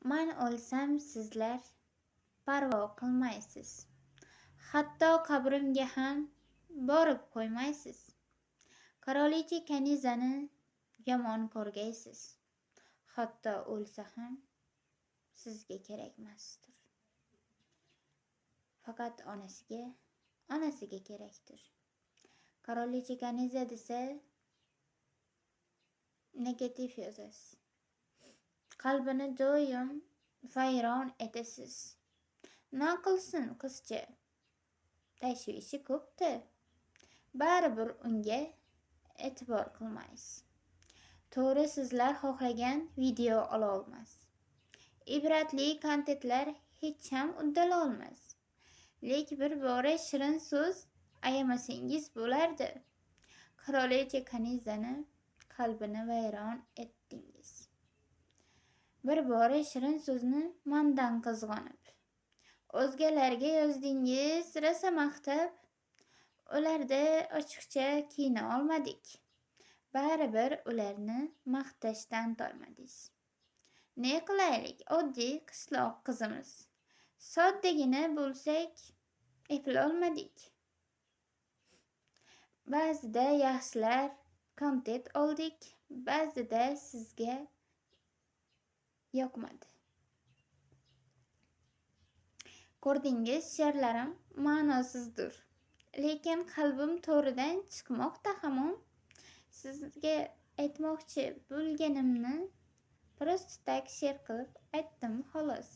Men o'lsam sizlar parvo qilmaysiz. Hatto qabrimga ham borib qo'ymaysiz. Qirolicha Kanizani yomon ko'rgaysiz. Hatto o'lsa ham sizga kerakmasdir. Faqat onasiga kerakdir. Qirolicha Kaniza desa negativ yozasiz. Qalbini doim vayron etasiz. Na qilsin qizcha? Tashvishi ko'pdi. Baribir unga e'tibor qilmaysiz. To'g'ri, sizlar xohlagan video ola olmas. Ibratli kontentlar hech ham uddala olmas. Lek bir bora shirin so'z ayamasangiz bo'lardi. Qirolicha Kanizani qalbini vayron etdingiz. Bir bora shirin so'zni mandan qizg'onib, o'zgalarga yozdingiz rosa maqtab. Ularda ochiqcha kiyina olmadik. Baribir ularni maqtashdan toymadingiz. Ne qilaylik, oddiy qishloq qizimiz. Soddagina bo'lsak, eplolmadik. Ba'zida yaxshilar kontent oldik, ba'zida sizga yoqmadi. Ko'rdingiz, she'rlarim ma'nosizdir. Lekin qalbim to'ridan chiqmoqda hamon. Sizga aytmoqchi bo'lganimni prosta tak she'r qilib aytdim xolos.